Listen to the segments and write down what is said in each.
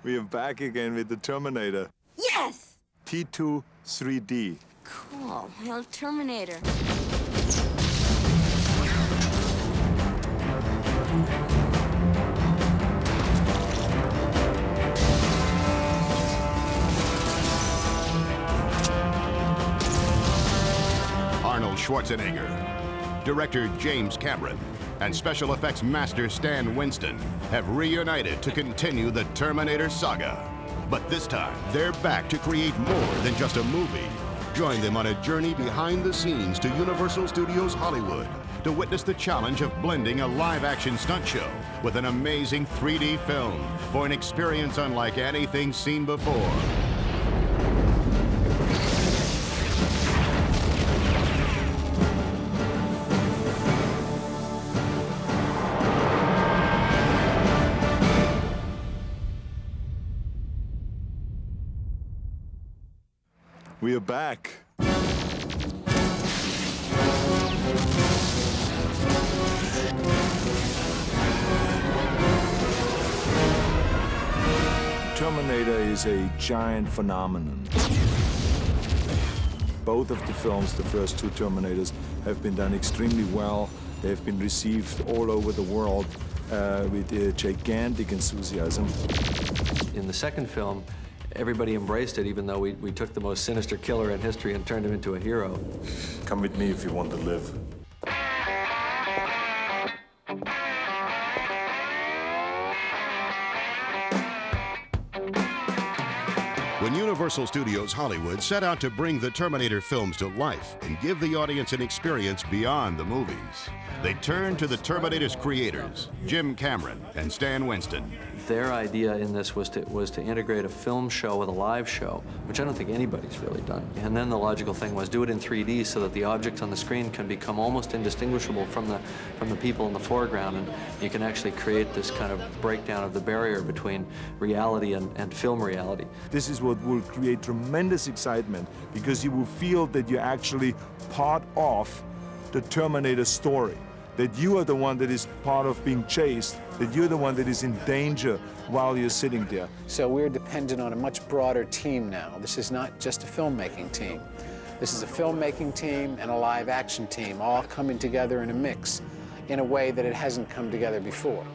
We are back again with the Terminator. Yes! T2 3D. Cool. El Terminator. Arnold Schwarzenegger, director James Cameron, and special effects master Stan Winston have reunited to continue the Terminator saga. But this time, they're back to create more than just a movie. Join them on a journey behind the scenes to Universal Studios Hollywood to witness the challenge of blending a live-action stunt show with an amazing 3D film for an experience unlike anything seen before. We are back. Terminator is a giant phenomenon. Both of the films, the first two Terminators, have been done extremely well. They have been received all over the world with gigantic enthusiasm. In the second film, everybody embraced it, even though we took the most sinister killer in history and turned him into a hero. Come with me if you want to live. When Universal Studios Hollywood set out to bring the Terminator films to life and give the audience an experience beyond the movies, they turned to the Terminator's creators, Jim Cameron and Stan Winston. Their idea in this was to integrate a film show with a live show, which I don't think anybody's really done. And then the logical thing was do it in 3D so that the objects on the screen can become almost indistinguishable from the people in the foreground, and you can actually create this kind of breakdown of the barrier between reality and film reality. This is what will create tremendous excitement because you will feel that you're actually part of the Terminator story. That you are the one that is part of being chased, that you're the one that is in danger while you're sitting there. So we're dependent on a much broader team now. This is not just a filmmaking team. This is a filmmaking team and a live action team all coming together in a mix in a way that it hasn't come together before.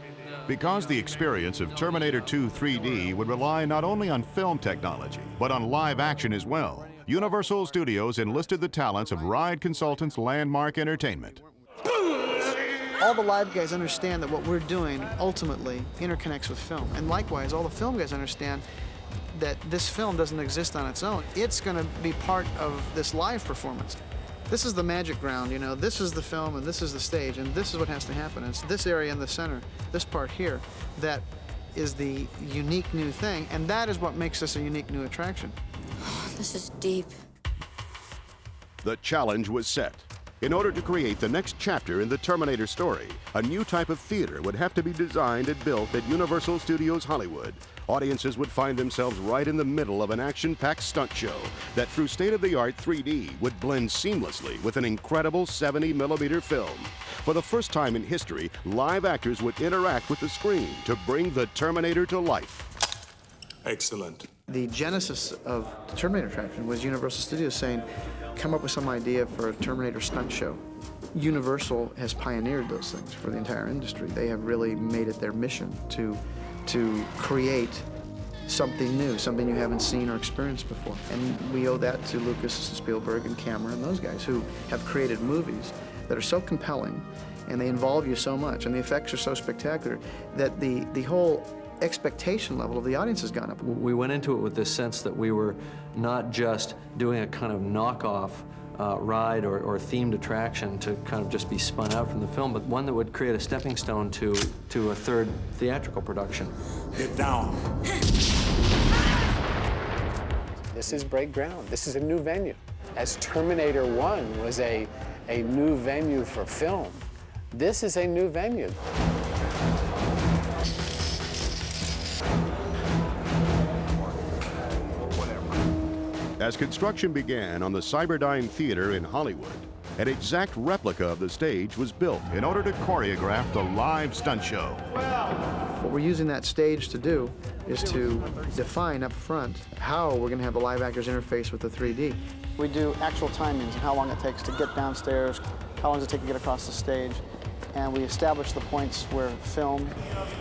Because the experience of Terminator 2 3D would rely not only on film technology, but on live action as well, Universal Studios enlisted the talents of ride consultants Landmark Entertainment. All the live guys understand that what we're doing ultimately interconnects with film. And likewise, all the film guys understand that this film doesn't exist on its own. It's going to be part of this live performance. This is the magic ground, you know. This is the film and this is the stage, and this is what has to happen. It's this area in the center, this part here, that is the unique new thing, and that is what makes this a unique new attraction. This is deep. The challenge was set. In order to create the next chapter in the Terminator story, a new type of theater would have to be designed and built at Universal Studios Hollywood. Audiences would find themselves right in the middle of an action-packed stunt show that, through state-of-the-art 3D, would blend seamlessly with an incredible 70mm film. For the first time in history, live actors would interact with the screen to bring the Terminator to life. Excellent. The genesis of the Terminator attraction was Universal Studios saying, come up with some idea for a Terminator stunt show. Universal has pioneered those things for the entire industry. They have really made it their mission to create something new, something you haven't seen or experienced before. And we owe that to Lucas, Spielberg, and Cameron, and those guys who have created movies that are so compelling and they involve you so much and the effects are so spectacular that the whole expectation level of the audience has gone up. We went into it with this sense that we were not just doing a kind of knockoff ride or themed attraction to kind of just be spun out from the film, but one that would create a stepping stone to a third theatrical production. Get down. This is break ground. This is a new venue. As Terminator 1 was a new venue for film, this is a new venue. As construction began on the Cyberdyne Theater in Hollywood, An exact replica of the stage was built in order to choreograph the live stunt show. What we're using that stage to do is to define up front how we're going to have the live actors interface with the 3D. We do actual timings and how long it takes to get downstairs, how long does it take to get across the stage, and we establish the points where film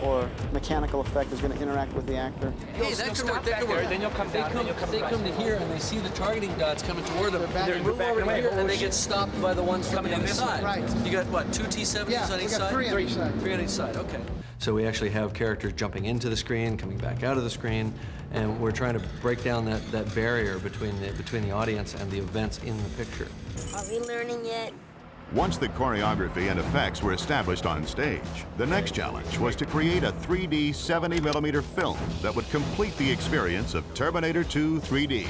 or mechanical effect is going to interact with the actor. Hey, that could work, that could work. Then you'll come down, they come to here and they see the targeting dots coming toward them. They move over to here and they get stopped by the ones coming on this side. Right. You got, what, 2 T-70s on each side? Three on each side. 3 on each side, okay. So we actually have characters jumping into the screen, coming back out of the screen, and we're trying to break down that barrier between the audience and the events in the picture. Are we learning yet? Once the choreography and effects were established on stage, the next challenge was to create a 3D 70mm film that would complete the experience of Terminator 2 3D.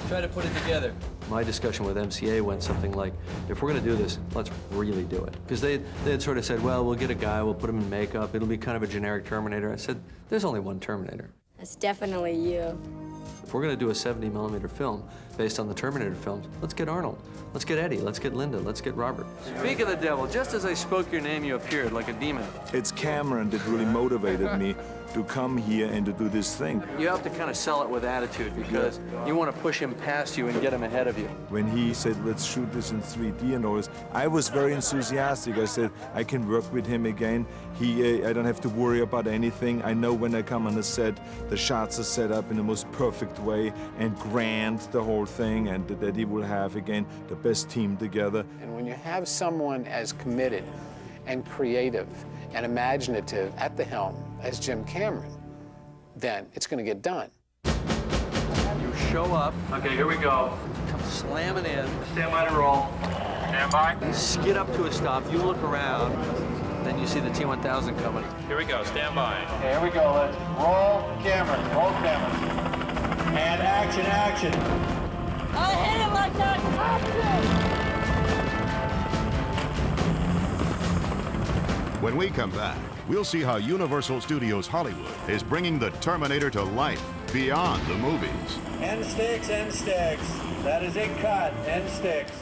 Try to put it together. My discussion with MCA went something like, if we're going to do this, let's really do it. Because they had sort of said, well, we'll get a guy, we'll put him in makeup, it'll be kind of a generic Terminator. I said, there's only one Terminator. That's definitely you. If we're going to do a 70mm film based on the Terminator films, let's get Arnold, let's get Eddie, let's get Linda, let's get Robert. Speak of the devil, just as I spoke your name, you appeared like a demon. It's Cameron that really motivated me to come here and to do this thing. You have to kind of sell it with attitude because you want to push him past you and get him ahead of you. When he said, let's shoot this in 3D and all this, I was very enthusiastic. I said, I can work with him again. I don't have to worry about anything. I know when I come on the set, the shots are set up in the most perfect way and grand, the whole thing, and that he will have, again, the best team together. And when you have someone as committed and creative and imaginative at the helm as Jim Cameron, then it's going to get done. You show up. Okay, here we go. Come slamming in. Stand by to roll. Stand by. You skid up to a stop. You look around. Then you see the T-1000 coming. Here we go, stand by. Okay, here we go, let's roll camera, and action, action. I hit him like that! When we come back, we'll see how Universal Studios Hollywood is bringing the Terminator to life beyond the movies. End sticks, end sticks. That is it, cut, end sticks.